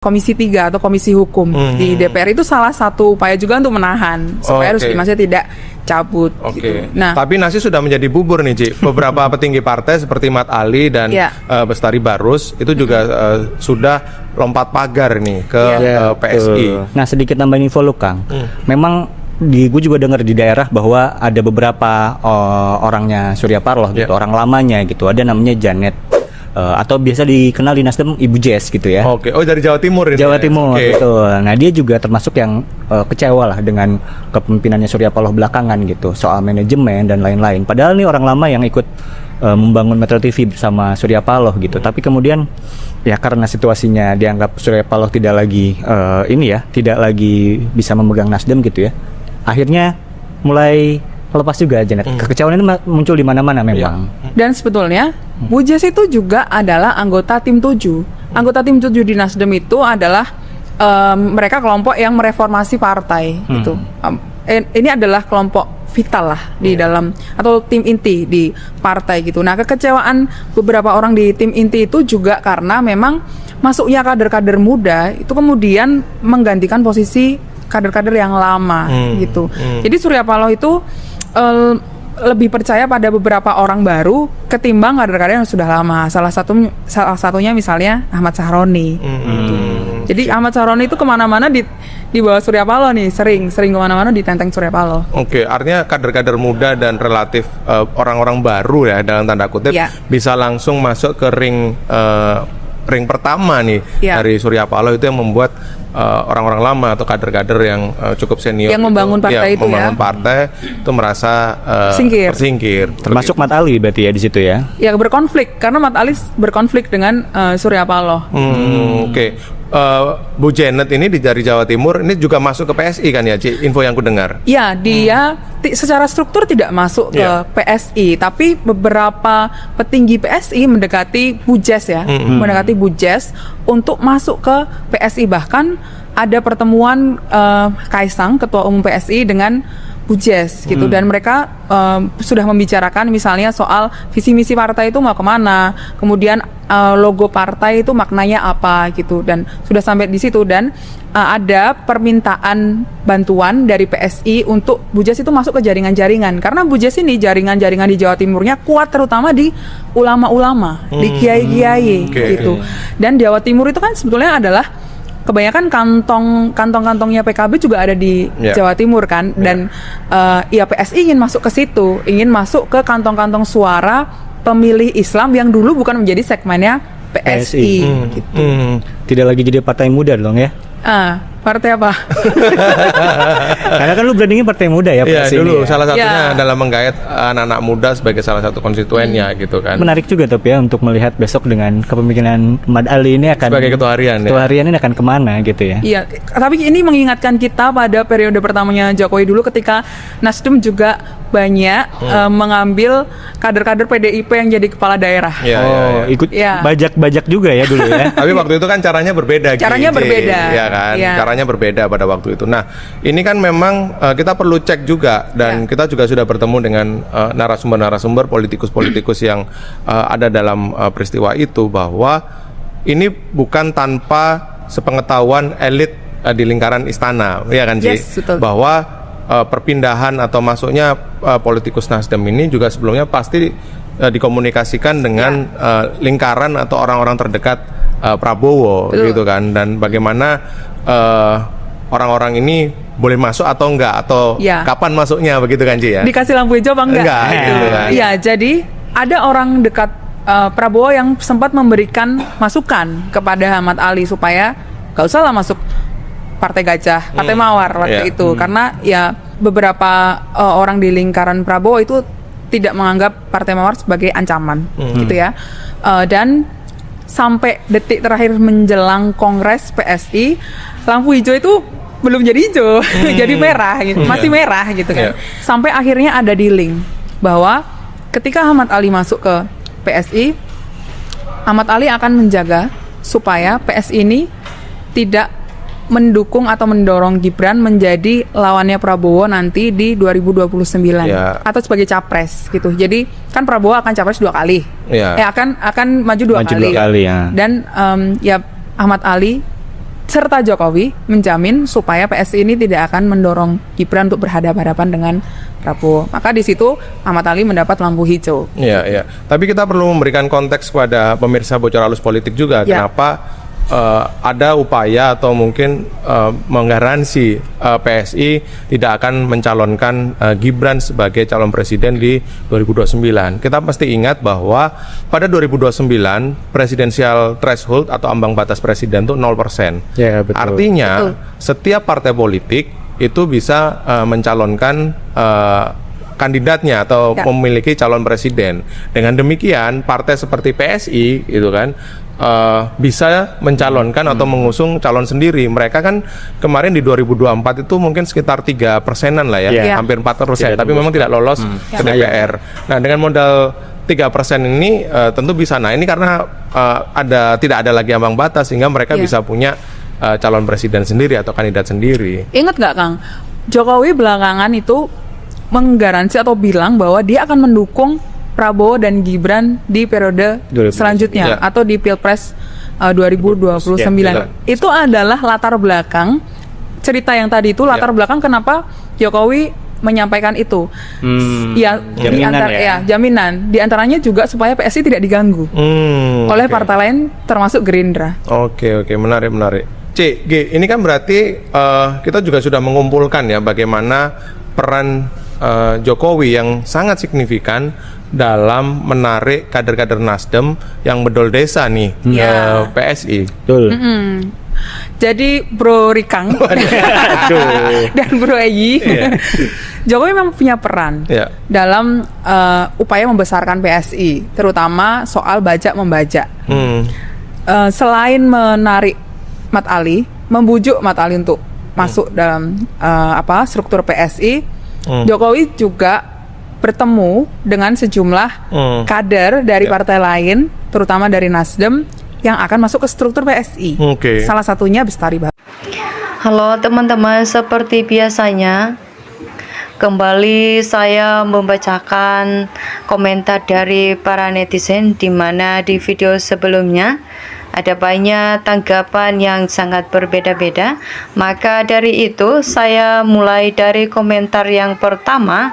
Komisi 3 atau Komisi Hukum di DPR itu salah satu upaya juga untuk menahan supaya Rusdi Masih tidak cabut. Gitu. Nah, tapi nasi sudah menjadi bubur nih, Ci. Beberapa petinggi partai seperti Mat Ali dan Bestari Barus itu juga sudah lompat pagar nih ke PSI. Nah, sedikit nambahin info lu, Kang. Memang gue juga dengar di daerah bahwa ada beberapa orangnya Surya Paloh gitu, orang lamanya gitu. Ada namanya Janet. Atau biasa dikenal di Nasdem Ibu Jess gitu ya. Oke, oh dari Jawa Timur ini. Jawa Timur, betul. Nah, dia juga termasuk yang kecewa lah dengan kepemimpinannya Surya Paloh belakangan gitu, soal manajemen dan lain-lain. Padahal nih orang lama yang ikut membangun Metro TV bersama Surya Paloh gitu. Tapi kemudian ya karena situasinya dianggap Surya Paloh tidak lagi tidak lagi bisa memegang Nasdem gitu ya. Akhirnya mulai lepas juga Janet. Kekecewaan ini muncul di mana-mana memang. Dan sebetulnya Bu Jess itu juga adalah anggota tim 7. Anggota tim 7 di Nasdem itu adalah mereka kelompok yang mereformasi partai gitu. Ini adalah kelompok vital lah di dalam atau tim inti di partai gitu. Nah, kekecewaan beberapa orang di tim inti itu juga karena memang masuknya kader-kader muda itu kemudian menggantikan posisi kader-kader yang lama gitu. Jadi Surya Paloh itu lebih percaya pada beberapa orang baru ketimbang kader-kader yang sudah lama. Salah satunya misalnya Ahmad Sahroni. Gitu. Jadi Ahmad Sahroni itu kemana-mana di bawah Surya Paloh nih, sering kemana-mana ditenteng Surya Paloh. Oke, artinya kader-kader muda dan relatif orang-orang baru ya dalam tanda kutip bisa langsung masuk ke ring pertama nih dari Surya Paloh, itu yang membuat orang-orang lama atau kader-kader yang cukup senior yang membangun partai itu partai itu merasa tersingkir. Termasuk Mat Ali berarti ya di situ ya? Ya, berkonflik karena Mat Ali berkonflik dengan Surya Paloh. Oke. Bu Janet ini dari Jawa Timur ini juga masuk ke PSI kan ya, Ci? Info yang ku dengar. Ya, dia secara struktur tidak masuk ke PSI, tapi beberapa petinggi PSI mendekati Bu Jess ya, mendekati Bu Jess untuk masuk ke PSI. Bahkan ada pertemuan Kaisang, Ketua Umum PSI dengan Bu Jess gitu, dan mereka sudah membicarakan misalnya soal visi misi partai itu mau kemana, kemudian logo partai itu maknanya apa gitu, dan sudah sampai di situ. Dan ada permintaan bantuan dari PSI untuk Bu Jess itu masuk ke jaringan-jaringan, karena Bu Jess ini jaringan-jaringan di Jawa Timurnya kuat, terutama di ulama-ulama, di kiai-kiai gitu. Dan Jawa Timur itu kan sebetulnya adalah kebanyakan kantong-kantongnya PKB juga ada di Jawa Timur kan, dan PSI ingin masuk ke situ, ingin masuk ke kantong-kantong suara pemilih Islam yang dulu bukan menjadi segmennya PSI. Gitu. Tidak lagi jadi partai muda dong ya? Partai apa? Karena kan lu brandingnya partai muda ya. Iya dulu salah satunya adalah menggait anak-anak muda sebagai salah satu konstituennya gitu kan. Menarik juga tapi ya untuk melihat besok dengan kepemimpinan Mat Ali ini akan sebagai ketua harian ini akan kemana gitu ya. Iya, tapi ini mengingatkan kita pada periode pertamanya Jokowi dulu ketika Nasdem juga banyak mengambil kader-kader PDIP yang jadi kepala daerah. Ikut bajak-bajak juga ya dulu ya. Tapi waktu itu kan caranya berbeda. Caranya berbeda. Ya kan. Caranya berbeda pada waktu itu. Nah, ini kan memang kita perlu cek juga, dan kita juga sudah bertemu dengan narasumber-narasumber politikus-politikus yang ada dalam peristiwa itu, bahwa ini bukan tanpa sepengetahuan elit di lingkaran istana, ya kan, Ci? Yes, betul. Bahwa perpindahan atau masuknya politikus Nasdem ini juga sebelumnya pasti dikomunikasikan dengan lingkaran atau orang-orang terdekat Prabowo. Betul. Gitu kan, dan bagaimana orang-orang ini boleh masuk atau enggak, atau kapan masuknya, begitu kan, Ci ya? Dikasih lampu hijau apa enggak? Gitu kan. Iya, jadi ada orang dekat Prabowo yang sempat memberikan masukan kepada Ahmad Ali supaya gak usah lah masuk Partai Gajah, Partai Mawar waktu itu, karena ya beberapa orang di lingkaran Prabowo itu tidak menganggap Partai Mawar sebagai ancaman, gitu ya. Dan sampai detik terakhir menjelang Kongres PSI, lampu hijau itu belum jadi hijau, jadi merah, gitu. Masih merah gitu kan. Sampai akhirnya ada dealing bahwa ketika Ahmad Ali masuk ke PSI, Ahmad Ali akan menjaga supaya PSI ini tidak mendukung atau mendorong Gibran menjadi lawannya Prabowo nanti di 2029 atau sebagai capres gitu. Jadi kan Prabowo akan capres 2 kali, akan maju dua kali. Ya. Dan Ahmad Ali serta Jokowi menjamin supaya PSI ini tidak akan mendorong Gibran untuk berhadapan-hadapan dengan Prabowo. Maka di situ Ahmad Ali mendapat lampu hijau. Iya, iya. Tapi kita perlu memberikan konteks kepada pemirsa Bocor Halus Politik juga. Ya. Kenapa ada upaya atau mungkin menggaransi PSI tidak akan mencalonkan Gibran sebagai calon presiden di 2029. Kita pasti ingat bahwa pada 2029 presidensial threshold atau ambang batas presiden itu 0%. Ya, betul. Artinya Betul. setiap partai politik itu bisa mencalonkan kandidatnya atau Ya. memiliki calon presiden. Dengan demikian, partai seperti PSI itu kan bisa mencalonkan atau mengusung calon sendiri. Mereka kan kemarin di 2024 itu mungkin sekitar 3%-an lah ya, Ya. hampir 4%, Tidak tapi memang tidak lolos ke DPR. Nah, dengan modal 3% ini tentu bisa. Nah, ini karena tidak ada lagi ambang batas sehingga mereka Ya. bisa punya calon presiden sendiri atau kandidat sendiri. Ingat nggak Kang, Jokowi belakangan itu menggaransi atau bilang bahwa dia akan mendukung Prabowo dan Gibran di periode 2029. selanjutnya Ya. atau di Pilpres 2029. Ya. Itu adalah latar belakang cerita yang tadi itu latar Ya. belakang kenapa Jokowi menyampaikan itu. Ya, Jaminan ya. jaminan. Di antaranya juga supaya PSI tidak diganggu oleh Oke. partai lain termasuk Gerindra. Oke, menarik. C, G, ini kan berarti kita juga sudah mengumpulkan ya bagaimana peran Jokowi yang sangat signifikan dalam menarik kader-kader Nasdem yang bedol desa nih ke Ya. PSI. Betul. Jadi Bro Rikang dan Bro Egy, Jokowi memang punya peran Ya. dalam upaya membesarkan PSI, terutama soal bajak membajak. Selain menarik Mat Ali, membujuk Mat Ali untuk masuk dalam struktur PSI, Jokowi juga bertemu dengan sejumlah kader dari partai lain, terutama dari Nasdem, yang akan masuk ke struktur PSI. Oke. Salah satunya Bestari Barus. Halo teman-teman, seperti biasanya kembali saya membacakan komentar dari para netizen, di mana di video sebelumnya ada banyak tanggapan yang sangat berbeda-beda. Maka dari itu saya mulai dari komentar yang pertama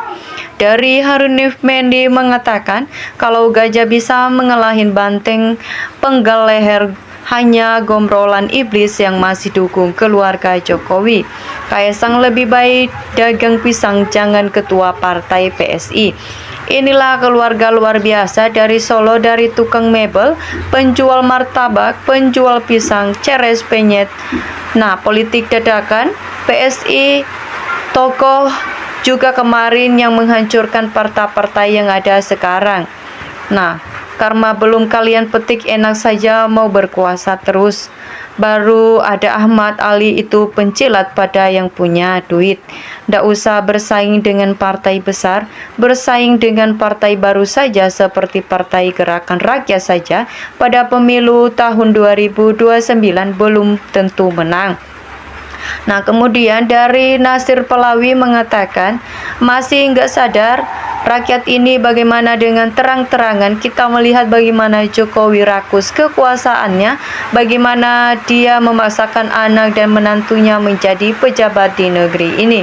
dari Harunif Mendi mengatakan kalau gajah bisa mengalahin banteng, penggal leher hanya gomrolan iblis yang masih dukung keluarga Jokowi. Kaisang lebih baik dagang pisang, jangan ketua partai PSI. Inilah keluarga luar biasa dari Solo, dari tukang mebel, penjual martabak, penjual pisang, ceres penyet. Nah, politik dadakan, PSI, tokoh juga kemarin yang menghancurkan partai-partai yang ada sekarang. Nah, karena belum kalian petik enak saja mau berkuasa terus. Baru ada Ahmad Ali itu pencilat pada yang punya duit. Ndak usah bersaing dengan partai besar, bersaing dengan partai baru saja seperti Partai Gerakan Rakyat saja. Pada pemilu tahun 2029 belum tentu menang. Nah, kemudian dari Nasir Pelawi mengatakan masih nggak sadar rakyat ini bagaimana dengan terang-terangan kita melihat bagaimana Jokowi rakus kekuasaannya, bagaimana dia memaksakan anak dan menantunya menjadi pejabat di negeri ini.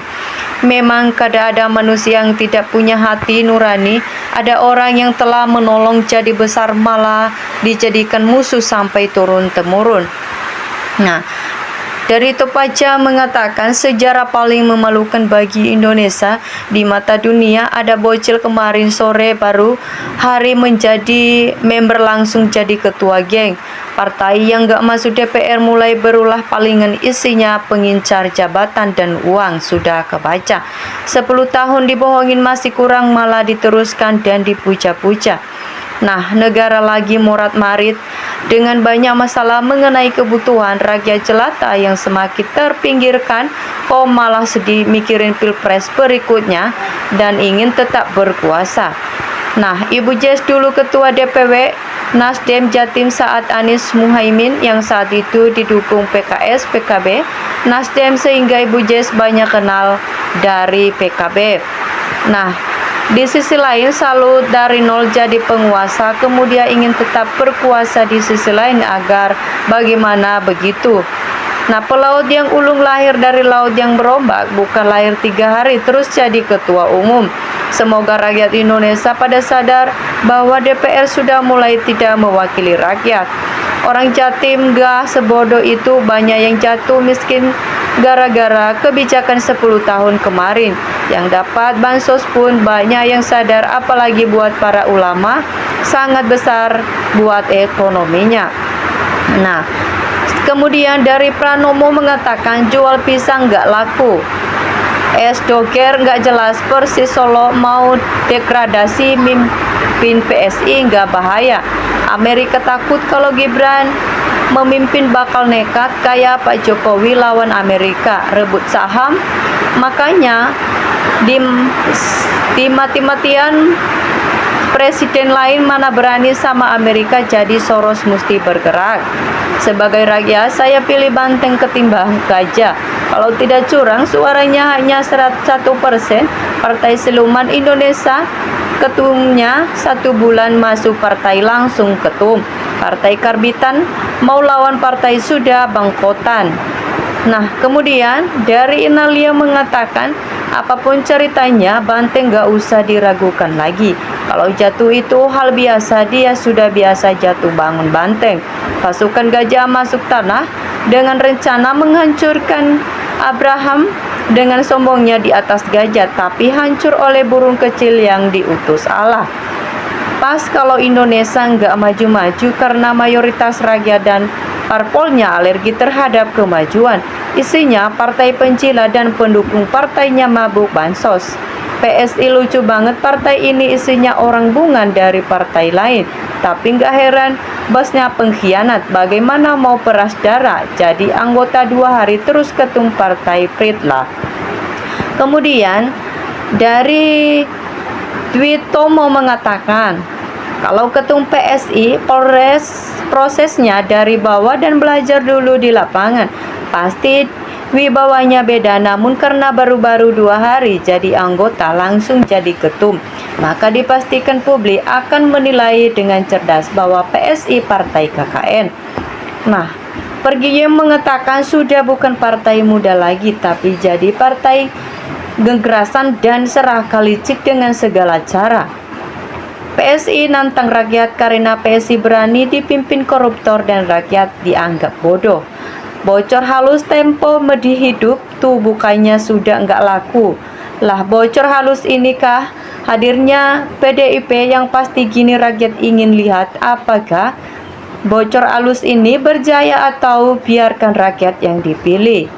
Memang kada ada manusia yang tidak punya hati nurani. Ada orang yang telah menolong jadi besar malah dijadikan musuh sampai turun-temurun. Nah, dari Topaja mengatakan sejarah paling memalukan bagi Indonesia di mata dunia, ada bocil kemarin sore baru hari menjadi member langsung jadi ketua geng. Partai yang gak masuk DPR mulai berulah palingan isinya pengincar jabatan dan uang, sudah kebaca. 10 tahun dibohongin masih kurang malah diteruskan dan dipuja-puja. Nah, negara lagi morat-marit dengan banyak masalah mengenai kebutuhan rakyat jelata yang semakin terpinggirkan, kok malah sedih mikirin pilpres berikutnya dan ingin tetap berkuasa. Nah, Ibu Jess dulu ketua DPW Nasdem Jatim saat Anies Muhaimin yang saat itu didukung PKS, PKB, Nasdem, sehingga Ibu Jess banyak kenal dari PKB. Nah, di sisi lain salut dari nol jadi penguasa, kemudian ingin tetap berkuasa di sisi lain agar bagaimana begitu. Nah, pelaut yang ulung lahir dari laut yang berombak, bukan lahir 3 hari terus jadi ketua umum. Semoga rakyat Indonesia pada sadar bahwa DPR sudah mulai tidak mewakili rakyat. Orang Jatim gak sebodoh itu, banyak yang jatuh miskin gara-gara kebijakan 10 tahun kemarin. Yang dapat bansos pun banyak yang sadar, apalagi buat para ulama, sangat besar buat ekonominya. Nah, kemudian dari Pranomo mengatakan jual pisang nggak laku. Es Doger nggak jelas, Persis Solo mau degradasi mimpin PSI nggak bahaya. Amerika takut kalau Gibran memimpin bakal nekat kayak Pak Jokowi lawan Amerika, rebut saham. Makanya di mati-matian presiden lain mana berani sama Amerika, jadi Soros mesti bergerak. Sebagai rakyat, saya pilih banteng ketimbang gajah. Kalau tidak curang, suaranya hanya 1%. Partai Siluman Indonesia, ketumnya 1 bulan masuk partai langsung ketum. Partai Karbitan mau lawan partai sudah bangkotan. Nah, kemudian dari Inalia mengatakan, apapun ceritanya, banteng gak usah diragukan lagi. Kalau jatuh itu hal biasa, dia sudah biasa jatuh bangun banteng. Pasukan gajah masuk tanah dengan rencana menghancurkan Abraham dengan sombongnya di atas gajah, tapi hancur oleh burung kecil yang diutus Allah. Pas kalau Indonesia nggak maju-maju karena mayoritas rakyat dan parpolnya alergi terhadap kemajuan. Isinya partai pencila dan pendukung partainya mabuk bansos. PSI lucu banget, partai ini isinya orang bungan dari partai lain. Tapi nggak heran, bosnya pengkhianat. Bagaimana mau peras darah? Jadi anggota 2 hari terus ketum partai Pritlah. Kemudian dari Dwi Tomo mengatakan, kalau ketum PSI, prosesnya dari bawah dan belajar dulu di lapangan. Pasti wibawanya beda, namun karena baru-baru 2 hari jadi anggota langsung jadi ketum, maka dipastikan publik akan menilai dengan cerdas bahwa PSI partai KKN. Nah, Pergiem mengatakan sudah bukan partai muda lagi, tapi jadi partai gegerasan dan serakah licik dengan segala cara. PSI nantang rakyat karena PSI berani dipimpin koruptor dan rakyat dianggap bodoh. Bocor halus Tempo Medhi hidup tuh bukannya sudah nggak laku. Lah bocor halus inikah hadirnya PDIP yang pasti gini rakyat ingin lihat apakah bocor halus ini berjaya atau biarkan rakyat yang dipilih.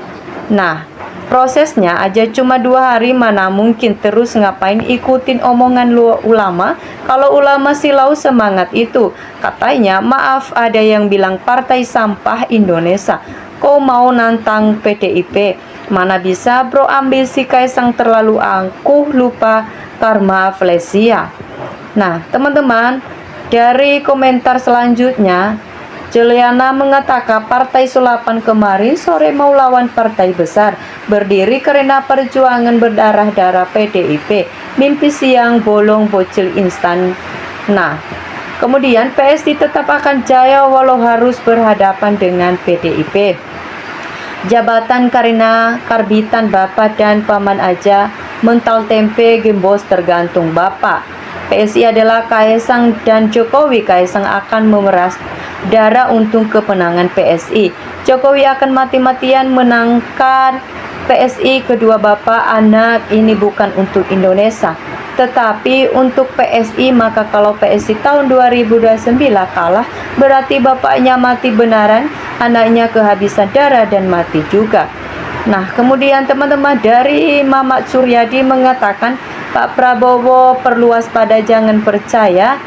Nah, prosesnya aja cuma 2 hari, mana mungkin terus ngapain ikutin omongan ulama. Kalau ulama silau semangat itu. Katanya, maaf ada yang bilang partai sampah Indonesia. Kau mau nantang PDIP? Mana bisa bro, ambisi Kaisang terlalu angkuh, lupa karma Flesia. Nah teman-teman, dari komentar selanjutnya, Juliana mengatakan partai Sulapan kemarin sore mau lawan partai besar, berdiri karena perjuangan berdarah-darah PDIP, mimpi siang bolong bocil instan. Nah, kemudian PSI tetap akan jaya walau harus berhadapan dengan PDIP. Jabatan karena karbitan bapak dan paman aja, mental tempe gembos tergantung bapak. PSI adalah Kaisang dan Jokowi. Kaisang akan memeras darah untuk kemenangan PSI. Jokowi akan mati-matian menangkan PSI. Kedua bapak anak ini bukan untuk Indonesia, tetapi untuk PSI. Maka kalau PSI tahun 2029 kalah, berarti bapaknya mati benaran, anaknya kehabisan darah dan mati juga. Nah, kemudian teman-teman dari Mamat Suryadi mengatakan Pak Prabowo perlu waspada, jangan percaya.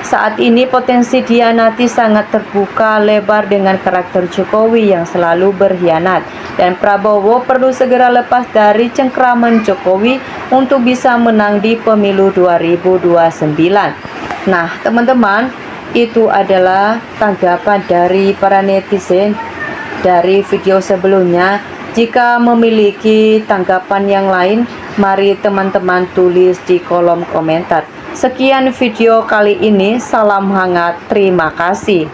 Saat ini potensi dihianati sangat terbuka lebar dengan karakter Jokowi yang selalu berkhianat, dan Prabowo perlu segera lepas dari cengkraman Jokowi untuk bisa menang di pemilu 2029. Nah, teman-teman, itu adalah tanggapan dari para netizen dari video sebelumnya. Jika memiliki tanggapan yang lain, mari teman-teman tulis di kolom komentar. Sekian video kali ini, salam hangat, terima kasih.